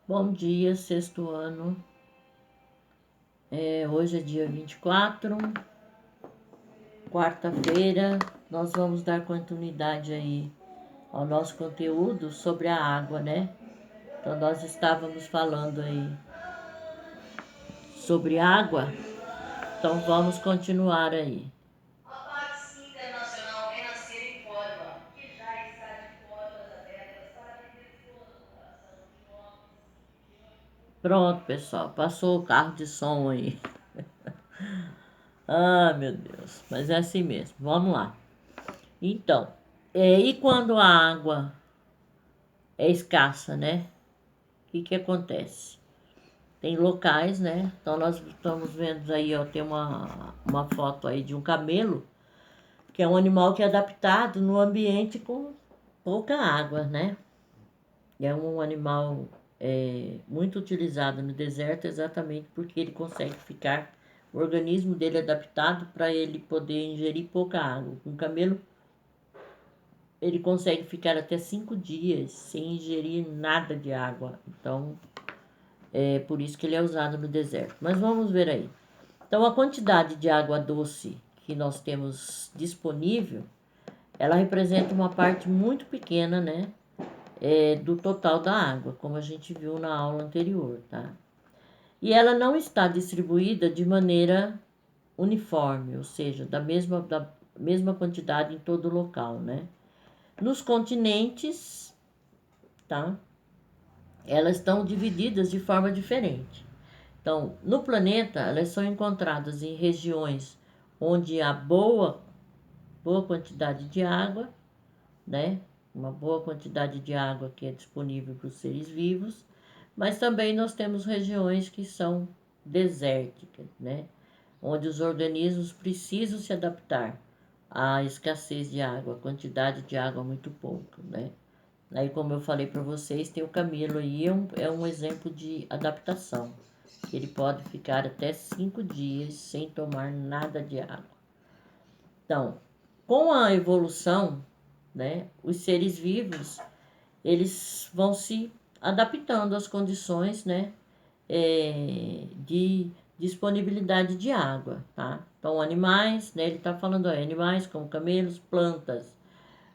Bom dia, sexto ano. Hoje é dia 24, quarta-feira. Nós vamos dar continuidade aí ao nosso conteúdo sobre a água, né? Então, nós estávamos falando aí sobre água, então vamos continuar aí. A Pax Internacional Renascer informa que já está de portas abertas para atender toda a população de jovens. Pronto, pessoal, passou o carro de som aí. Ah, meu Deus, mas é assim mesmo. Vamos lá. Então, e quando a água é escassa, né? O que acontece? Tem locais, né? Então nós estamos vendo aí, ó, tem uma foto aí de um camelo, que é um animal que é adaptado no ambiente com pouca água, né? É um animal muito utilizado no deserto exatamente porque ele consegue ficar, o organismo dele é adaptado para ele poder ingerir pouca água. Um camelo, ele consegue ficar até 5 dias sem ingerir nada de água. Então, é por isso que ele é usado no deserto. Mas vamos ver aí. Então, a quantidade de água doce que nós temos disponível, ela representa uma parte muito pequena, né, do total da água, como a gente viu na aula anterior, tá? E ela não está distribuída de maneira uniforme, ou seja, da mesma quantidade em todo o local, né? Nos continentes, tá? Elas estão divididas de forma diferente. Então, no planeta, elas são encontradas em regiões onde há boa quantidade de água, né? Uma boa quantidade de água que é disponível para os seres vivos, mas também nós temos regiões que são desérticas, né? Onde os organismos precisam se adaptar à escassez de água, a quantidade de água muito pouca, né? Aí, como eu falei para vocês, tem o camelo aí, é um exemplo de adaptação. Ele pode ficar até 5 dias sem tomar nada de água. Então, com a evolução, né, os seres vivos, eles vão se adaptando às condições, né, de disponibilidade de água, tá? Então, animais, né, ele está falando aí, animais como camelos, plantas,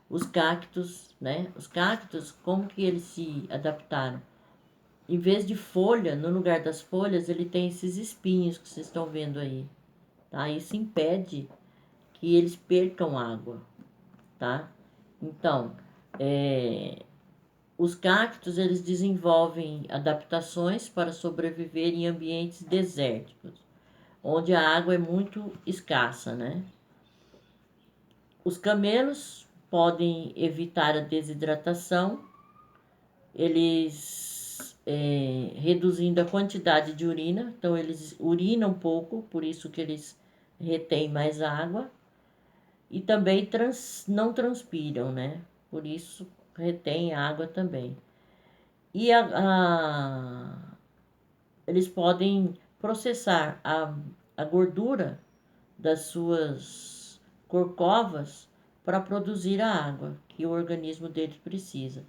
os cactos, né? Os cactos, como que eles se adaptaram? Em vez de folha, no lugar das folhas, ele tem esses espinhos que vocês estão vendo aí, tá? Isso impede que eles percam água, tá? Então, os cactos eles desenvolvem adaptações para sobreviver em ambientes desérticos, onde a água é muito escassa, né? Os camelos podem evitar a desidratação, eles reduzindo a quantidade de urina, então eles urinam pouco, por isso que eles retêm mais água, e também não transpiram, né? Por isso retém água também. E eles podem processar a gordura das suas corcovas para produzir a água que o organismo deles precisa.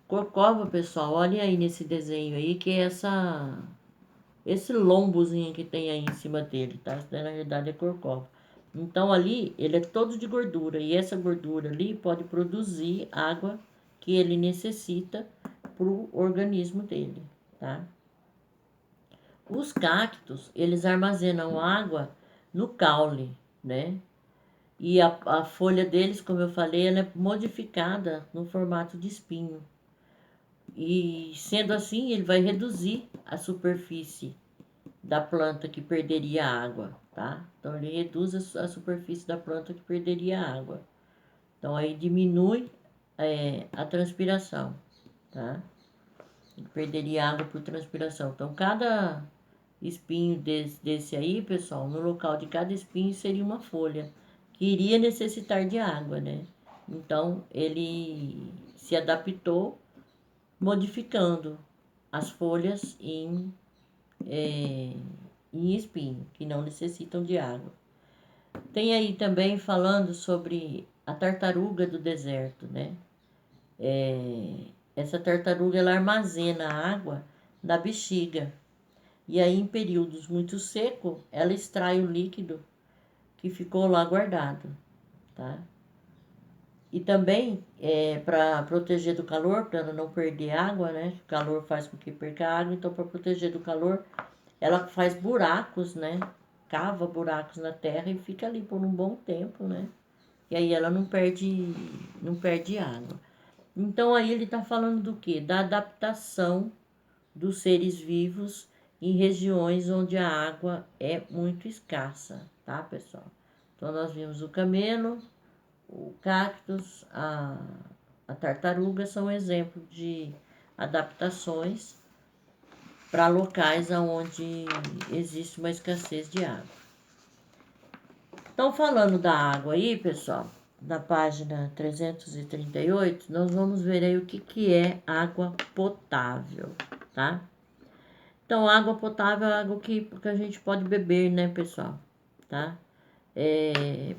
Corcova, pessoal, olha aí nesse desenho aí, que é esse lombozinho que tem aí em cima dele, tá? Isso daí, na realidade é corcova. Então ali ele é todo de gordura e essa gordura ali pode produzir água que ele necessita para o organismo dele, tá? Os cactos, eles armazenam água no caule, né? E a folha deles, como eu falei, ela é modificada no formato de espinho. E sendo assim, ele vai reduzir a superfície da planta que perderia água, tá? Então ele reduz a superfície da planta que perderia água. Então aí diminui a transpiração, tá? Ele perderia água por transpiração. Então cada espinho desse aí, pessoal, no local de cada espinho seria uma folha que iria necessitar de água, né? Então ele se adaptou modificando as folhas em espinho, que não necessitam de água. Tem aí também falando sobre a tartaruga do deserto, né? Essa tartaruga ela armazena água da bexiga. E aí, em períodos muito secos, ela extrai o líquido que ficou lá guardado, tá? E também, para proteger do calor, para ela não perder água, né? O calor faz com que perca água, então para proteger do calor, ela faz buracos, né? Cava buracos na terra e fica ali por um bom tempo, né? E aí ela não perde água. Então aí ele está falando do quê? Da adaptação dos seres vivos em regiões onde a água é muito escassa, tá, pessoal? Então nós vimos o camelo, o cactus, a tartaruga são exemplos de adaptações para locais onde existe uma escassez de água. Então, falando da água aí, pessoal, na página 338, nós vamos ver aí o que é água potável, tá? Então, água potável é água que a gente pode beber, né, pessoal? Tá?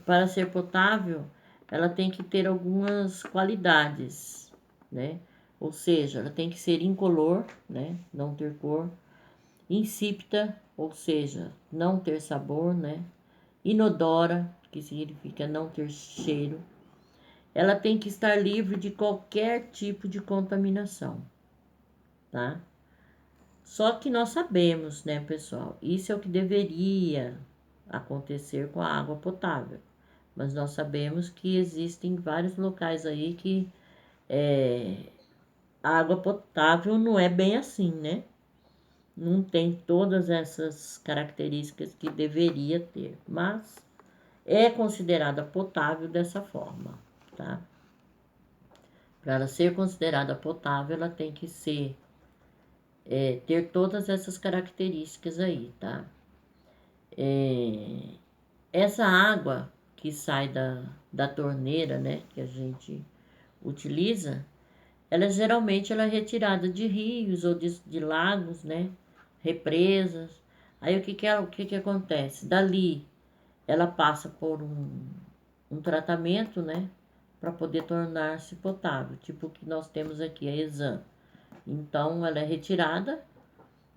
Para ser potável, ela tem que ter algumas qualidades, né? Ou seja, ela tem que ser incolor, né? Não ter cor. Insípida, ou seja, não ter sabor, né? Inodora, que significa não ter cheiro. Ela tem que estar livre de qualquer tipo de contaminação, tá? Só que nós sabemos, né, pessoal? Isso é o que deveria acontecer com a água potável. Mas nós sabemos que existem vários locais aí que a água potável não é bem assim, né? Não tem todas essas características que deveria ter, mas é considerada potável dessa forma, tá? Para ela ser considerada potável, ela tem que ter todas essas características aí, tá? Essa água que sai da torneira, né, que a gente utiliza, ela é retirada de rios ou de lagos, né, represas. Aí o que acontece? Dali ela passa por um tratamento, né, para poder tornar-se potável, tipo o que nós temos aqui, a Exam. Então ela é retirada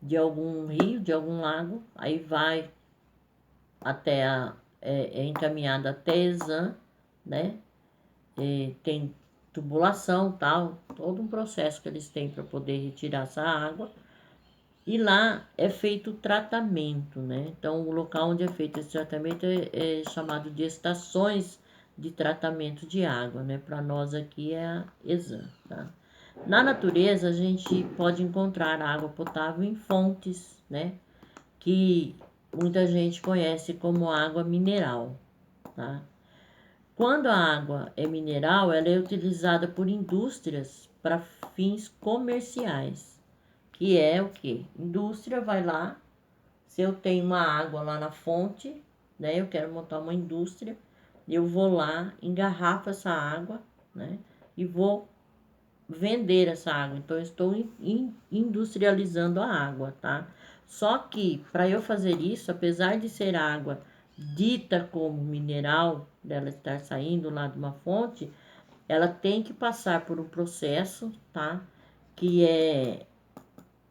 de algum rio, de algum lago, aí vai até é encaminhada até Exam, né? Tem tubulação, tal, todo um processo que eles têm para poder retirar essa água. E lá é feito o tratamento, né? Então, o local onde é feito esse tratamento é chamado de estações de tratamento de água, né? Para nós aqui é a Exam, tá? Na natureza, a gente pode encontrar água potável em fontes, né? Que muita gente conhece como água mineral, tá? Quando a água é mineral, ela é utilizada por indústrias para fins comerciais, que é o que? Indústria vai lá, se eu tenho uma água lá na fonte, né? Eu quero montar uma indústria, eu vou lá, engarrafo essa água, né? E vou vender essa água. Então, eu estou industrializando a água, tá? Só que, para eu fazer isso, apesar de ser água dita como mineral, dela estar saindo lá de uma fonte, ela tem que passar por um processo, tá? Que é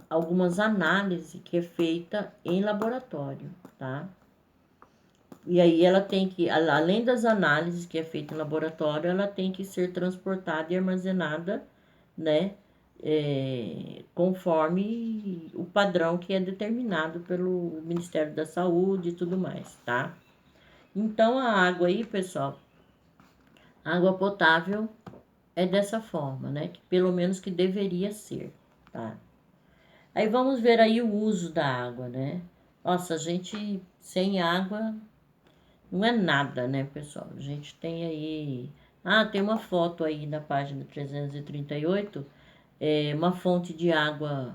algumas análises que é feita em laboratório, tá? E aí ela tem que, além das análises que é feita em laboratório, ela tem que ser transportada e armazenada, né? Conforme o padrão que é determinado pelo Ministério da Saúde e tudo mais, tá? Então a água aí, pessoal, a água potável é dessa forma, né? Que pelo menos que deveria ser, tá? Aí vamos ver aí o uso da água, né? Nossa, a gente sem água não é nada, né, pessoal? A gente tem aí. Ah, tem uma foto aí na página 338, uma fonte de água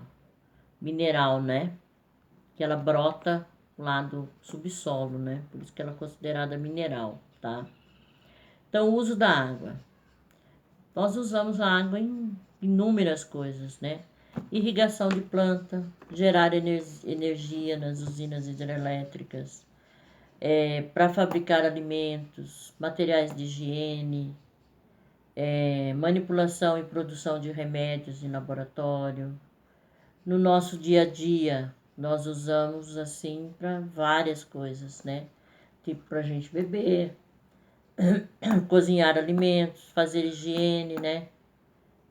mineral, né? Que ela brota lá do subsolo, né? Por isso que ela é considerada mineral, tá? Então, o uso da água. Nós usamos a água em inúmeras coisas, né? Irrigação de planta, gerar energia nas usinas hidrelétricas, para fabricar alimentos, materiais de higiene, manipulação e produção de remédios em laboratório, no nosso dia a dia, nós usamos assim para várias coisas, né? Tipo para a gente beber, cozinhar alimentos, fazer higiene, né?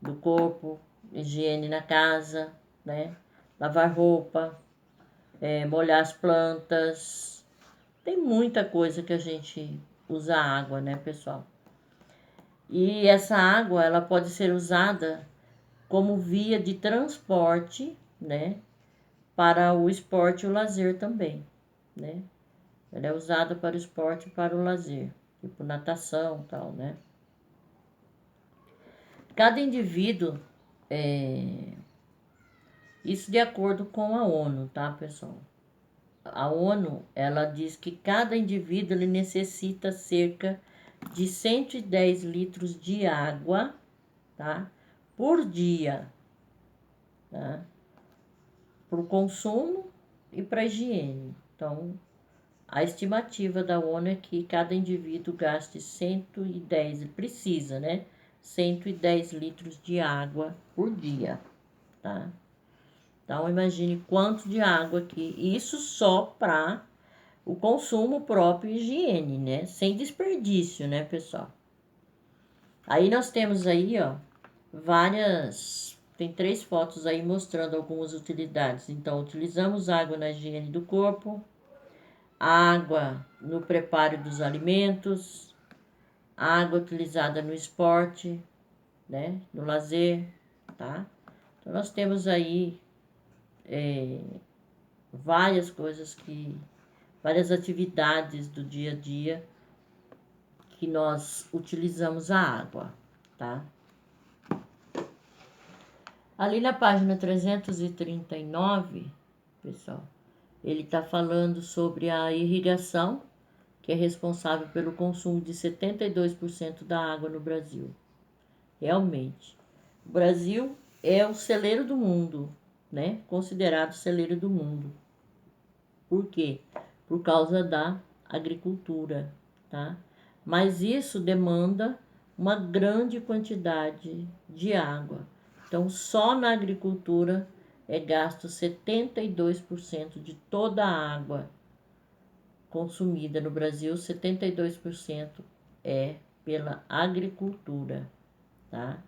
Do corpo, higiene na casa, né? Lavar roupa, molhar as plantas. Tem muita coisa que a gente usa água, né, pessoal? E essa água, ela pode ser usada como via de transporte, né? Para o esporte e o lazer também, né? Ela é usada para o esporte e para o lazer, tipo natação e tal, né? Cada indivíduo, isso de acordo com a ONU, tá, pessoal? A ONU, ela diz que cada indivíduo ele necessita cerca de 110 litros de água, tá? Por dia, tá? Para o consumo e para a higiene. Então, a estimativa da ONU é que cada indivíduo gaste 110, precisa, né? 110 litros de água por dia, tá? Então, imagine quanto de água aqui. Isso só para o consumo próprio e higiene, né? Sem desperdício, né, pessoal? Aí nós temos aí, ó, várias... Tem 3 fotos aí mostrando algumas utilidades. Então, utilizamos água na higiene do corpo, água no preparo dos alimentos, água utilizada no esporte, né? No lazer, tá? Então, nós temos aí várias coisas várias atividades do dia a dia que nós utilizamos a água, tá? Ali na página 339, pessoal, ele está falando sobre a irrigação, que é responsável pelo consumo de 72% da água no Brasil. Realmente, o Brasil é o celeiro do mundo, né? Considerado celeiro do mundo. Por quê? Por causa da agricultura, tá? Mas isso demanda uma grande quantidade de água. Então, só na agricultura é gasto 72% de toda a água consumida no Brasil, 72% é pela agricultura, tá?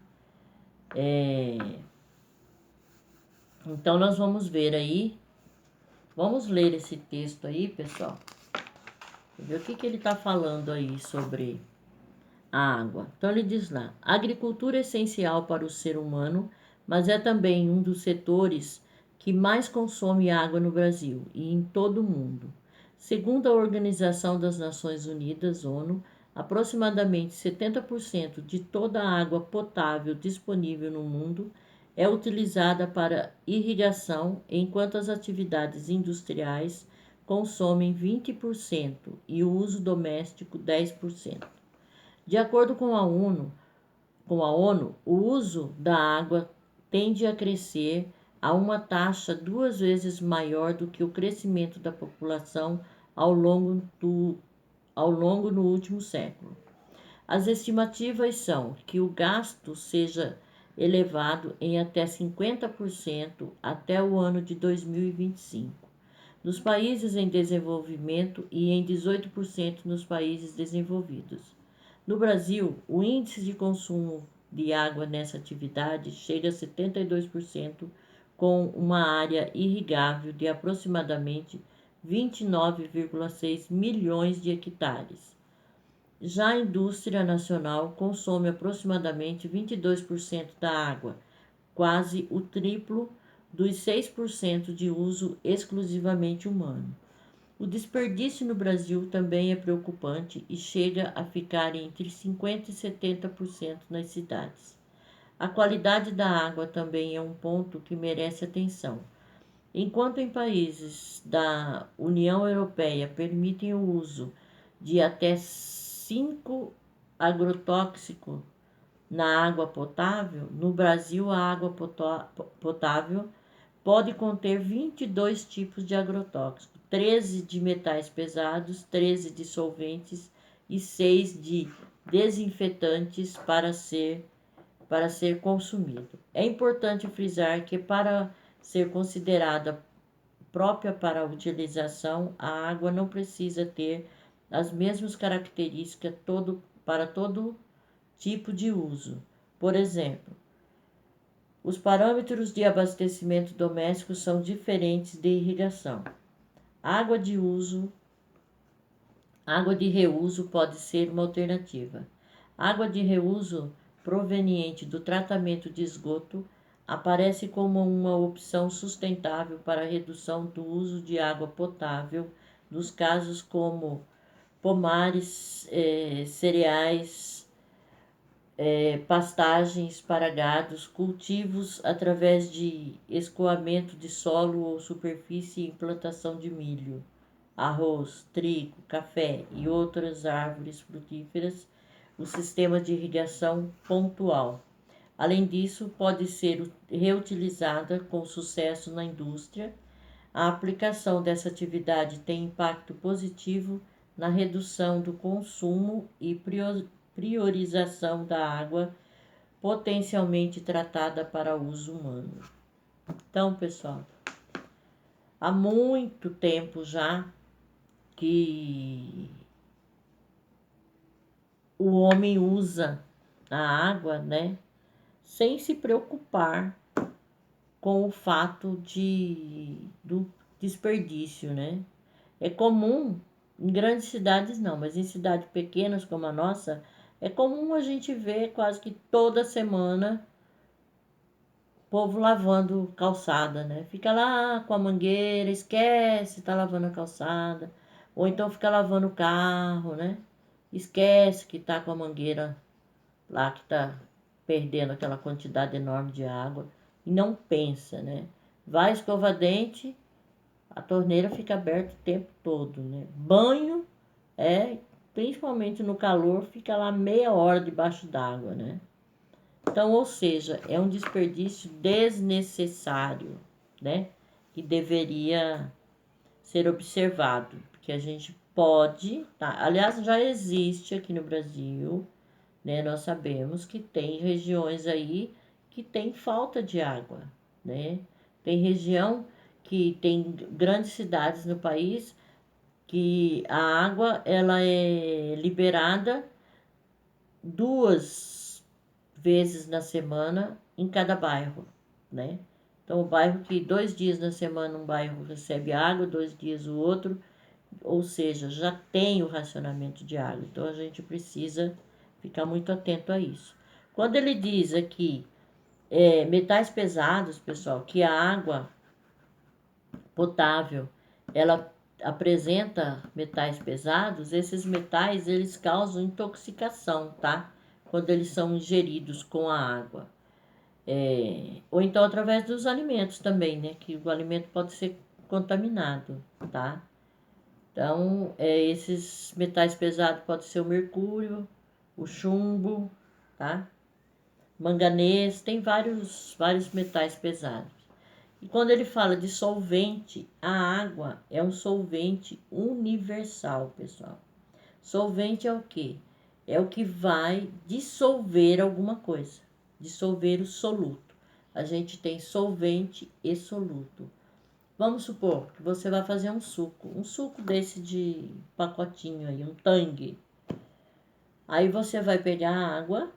Então, nós vamos ver aí, vamos ler esse texto aí, pessoal. Ver o que ele está falando aí sobre a água. Então ele diz lá: a agricultura é essencial para o ser humano, mas é também um dos setores que mais consome água no Brasil e em todo o mundo. Segundo a Organização das Nações Unidas, ONU, aproximadamente 70% de toda a água potável disponível no mundo é utilizada para irrigação, enquanto as atividades industriais consomem 20% e o uso doméstico 10%. De acordo com a ONU, o uso da água tende a crescer a uma taxa 2 vezes maior do que o crescimento da população ao longo no último século. As estimativas são que o gasto seja elevado em até 50% até o ano de 2025, nos países em desenvolvimento e em 18% nos países desenvolvidos. No Brasil, o índice de consumo de água nessa atividade chega a 72%, com uma área irrigável de aproximadamente 29,6 milhões de hectares. Já a indústria nacional consome aproximadamente 22% da água, quase o triplo dos 6% de uso exclusivamente humano. O desperdício no Brasil também é preocupante e chega a ficar entre 50% e 70% nas cidades. A qualidade da água também é um ponto que merece atenção. Enquanto em países da União Europeia permitem o uso de até 5 agrotóxicos na água potável, no Brasil a água potável pode conter 22 tipos de agrotóxicos, 13 de metais pesados, 13 de solventes e 6 de desinfetantes para ser consumido. É importante frisar que para ser considerada própria para a utilização, a água não precisa ter as mesmas características para todo tipo de uso. Por exemplo, os parâmetros de abastecimento doméstico são diferentes de irrigação. Água de reuso pode ser uma alternativa. Água de reuso proveniente do tratamento de esgoto aparece como uma opção sustentável para a redução do uso de água potável nos casos como pomares, cereais, pastagens para gados, cultivos através de escoamento de solo ou superfície e implantação de milho, arroz, trigo, café e outras árvores frutíferas, o sistema de irrigação pontual. Além disso, pode ser reutilizada com sucesso na indústria. A aplicação dessa atividade tem impacto positivo na redução do consumo e priorização da água potencialmente tratada para uso humano. Então, pessoal, há muito tempo já que o homem usa a água, né, sem se preocupar com o fato do desperdício, né? É comum, em grandes cidades não, mas em cidades pequenas como a nossa, é comum a gente ver quase que toda semana o povo lavando calçada, né? Fica lá com a mangueira, esquece, tá lavando a calçada, ou então fica lavando o carro, né? Esquece que tá com a mangueira lá, que tá perdendo aquela quantidade enorme de água e não pensa, né? Vai escovar dente, a torneira fica aberta o tempo todo, né? Banho, principalmente no calor, fica lá meia hora debaixo d'água, né? Então, ou seja, é um desperdício desnecessário, né? Que deveria ser observado, porque a gente pode, tá? Aliás, já existe aqui no Brasil, né? Nós sabemos que tem regiões aí que tem falta de água, né? Tem região que tem grandes cidades no país que a água ela é liberada 2 vezes na semana em cada bairro, né? Então, o bairro que 2 dias na semana um bairro recebe água, 2 dias o outro, ou seja, já tem o racionamento de água. Então, a gente precisa ficar muito atento a isso. Quando ele diz aqui metais pesados, pessoal, que a água potável ela apresenta metais pesados, esses metais eles causam intoxicação, tá? Quando eles são ingeridos com a água. Ou então através dos alimentos também, né? Que o alimento pode ser contaminado, tá? Então, esses metais pesados podem ser o mercúrio, o chumbo, tá? Manganês, tem vários metais pesados. E quando ele fala de solvente, a água é um solvente universal, pessoal. Solvente é o quê? É o que vai dissolver alguma coisa, dissolver o soluto. A gente tem solvente e soluto. Vamos supor que você vai fazer um suco desse de pacotinho aí, um tangue. Aí você vai pegar a água,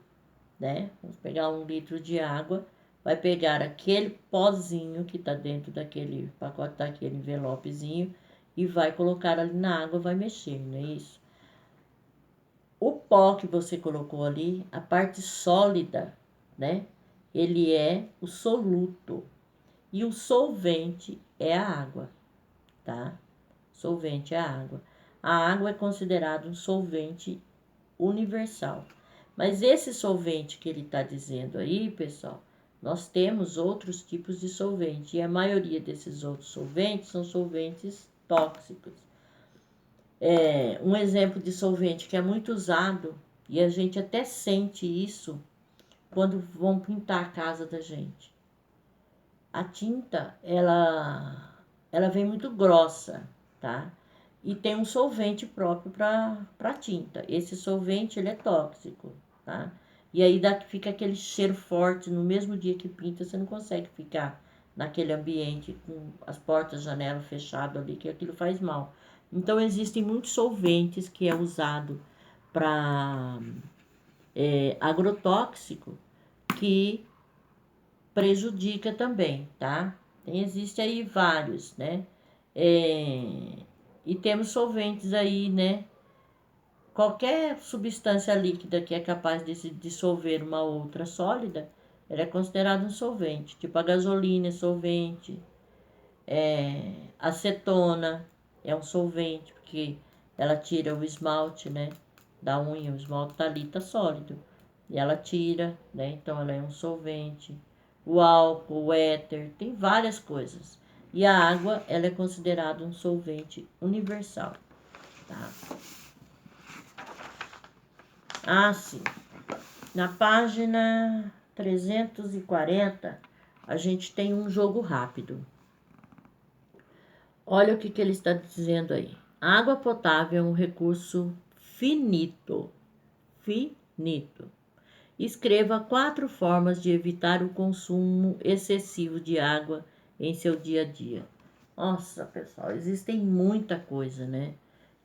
né? Vamos pegar 1 litro de água, vai pegar aquele pozinho que tá dentro daquele pacote, daquele envelopezinho e vai colocar ali na água, vai mexer, não é isso? O pó que você colocou ali, a parte sólida, né? Ele é o soluto e o solvente é a água, tá? Solvente é a água. A água é considerado um solvente universal. Mas esse solvente que ele está dizendo aí, pessoal, nós temos outros tipos de solvente. E a maioria desses outros solventes são solventes tóxicos. Um exemplo de solvente que é muito usado, e a gente até sente isso quando vão pintar a casa da gente. A tinta, ela vem muito grossa, tá? E tem um solvente próprio para tinta. Esse solvente, ele é tóxico, tá? E aí fica aquele cheiro forte, no mesmo dia que pinta, você não consegue ficar naquele ambiente com as portas, janelas fechadas ali, que aquilo faz mal. Então existem muitos solventes que é usado para agrotóxico que prejudica também, tá? Existe aí vários, né? E temos solventes aí, né? Qualquer substância líquida que é capaz de se dissolver uma outra sólida, ela é considerada um solvente. Tipo a gasolina é solvente, acetona é um solvente, porque ela tira o esmalte, né? Da unha, o esmalte tá ali, tá sólido. E ela tira, né? Então ela é um solvente. O álcool, o éter, tem várias coisas. E a água, ela é considerada um solvente universal, tá? Ah, sim. Na página 340, a gente tem um jogo rápido. Olha o que ele está dizendo aí. A água potável é um recurso finito. Finito. Escreva 4 formas de evitar o consumo excessivo de água em seu dia a dia. Nossa, pessoal, existem muita coisa, né?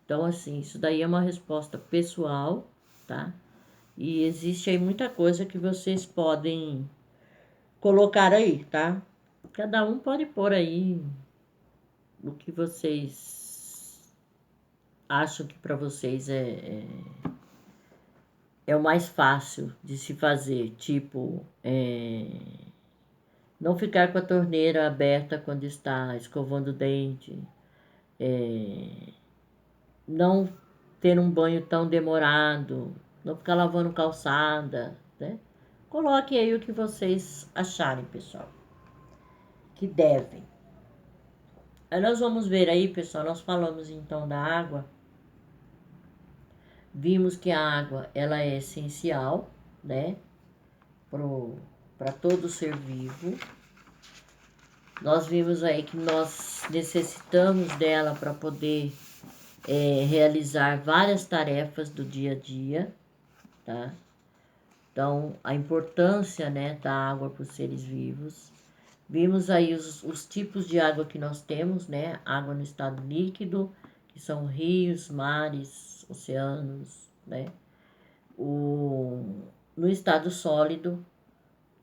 Então, assim, isso daí é uma resposta pessoal, tá? E existe aí muita coisa que vocês podem colocar aí, tá? Cada um pode pôr aí o que vocês acham que para vocês é o mais fácil de se fazer. Tipo, não ficar com a torneira aberta quando está escovando o dente. Não ter um banho tão demorado. Não ficar lavando calçada, né? Coloque aí o que vocês acharem, pessoal, que devem. Aí nós vamos ver aí, pessoal, nós falamos então da água. Vimos que a água, ela é essencial, né, para todo ser vivo. Nós vimos aí que nós necessitamos dela para poder realizar várias tarefas do dia a dia, tá? Então, a importância, né, da água para os seres vivos. Vimos aí os tipos de água que nós temos, né? Água no estado líquido, que são rios, mares, oceanos, né? No estado sólido,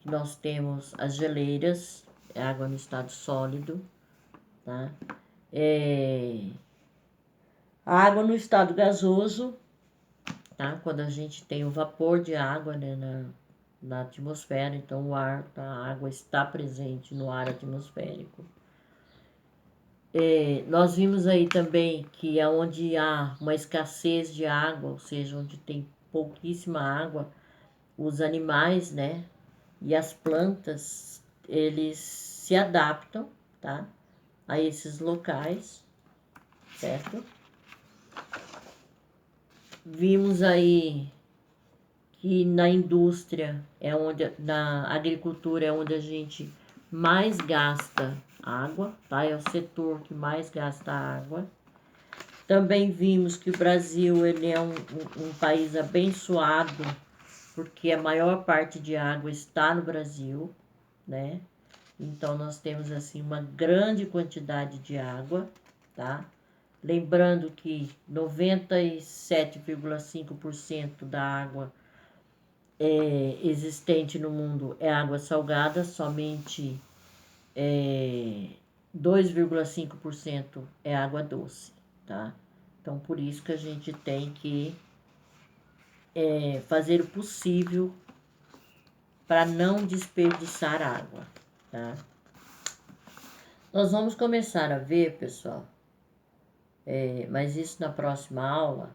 nós temos as geleiras, água no estado sólido, tá? A água no estado gasoso, tá? Quando a gente tem o vapor de água, né, na atmosfera, então o ar, tá? A água está presente no ar atmosférico. Nós vimos aí também que é onde há uma escassez de água, ou seja, onde tem pouquíssima água, os animais, né, e as plantas, eles se adaptam, tá, a esses locais, certo? Vimos aí que na indústria na agricultura é onde a gente mais gasta água, tá? É o setor que mais gasta água. Também vimos que o Brasil ele é um país abençoado, porque a maior parte de água está no Brasil, né? Então nós temos assim uma grande quantidade de água, tá? Lembrando que 97,5% da água existente no mundo é água salgada, somente 2,5% é água doce, tá? Então, por isso que a gente tem que fazer o possível para não desperdiçar água, tá? Nós vamos começar a ver, pessoal, mas isso na próxima aula,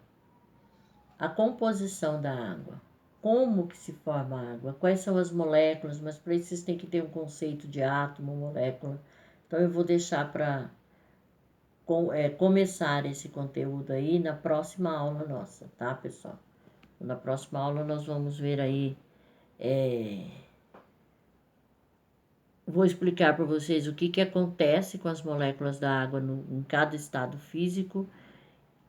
a composição da água. Como que se forma a água? Quais são as moléculas? Mas para isso vocês têm que ter um conceito de átomo, molécula. Então eu vou deixar para começar esse conteúdo aí na próxima aula nossa, tá, pessoal? Na próxima aula nós vamos ver aí, vou explicar para vocês o que acontece com as moléculas da água em cada estado físico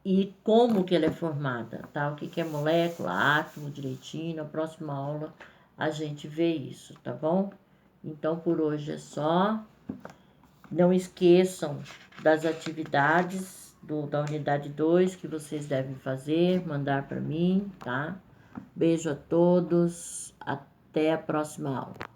e como que ela é formada, tá? O que é molécula, átomo, direitinho. Na próxima aula a gente vê isso, tá bom? Então por hoje é só. Não esqueçam das atividades da unidade 2 que vocês devem fazer, mandar para mim, tá? Beijo a todos, até a próxima aula.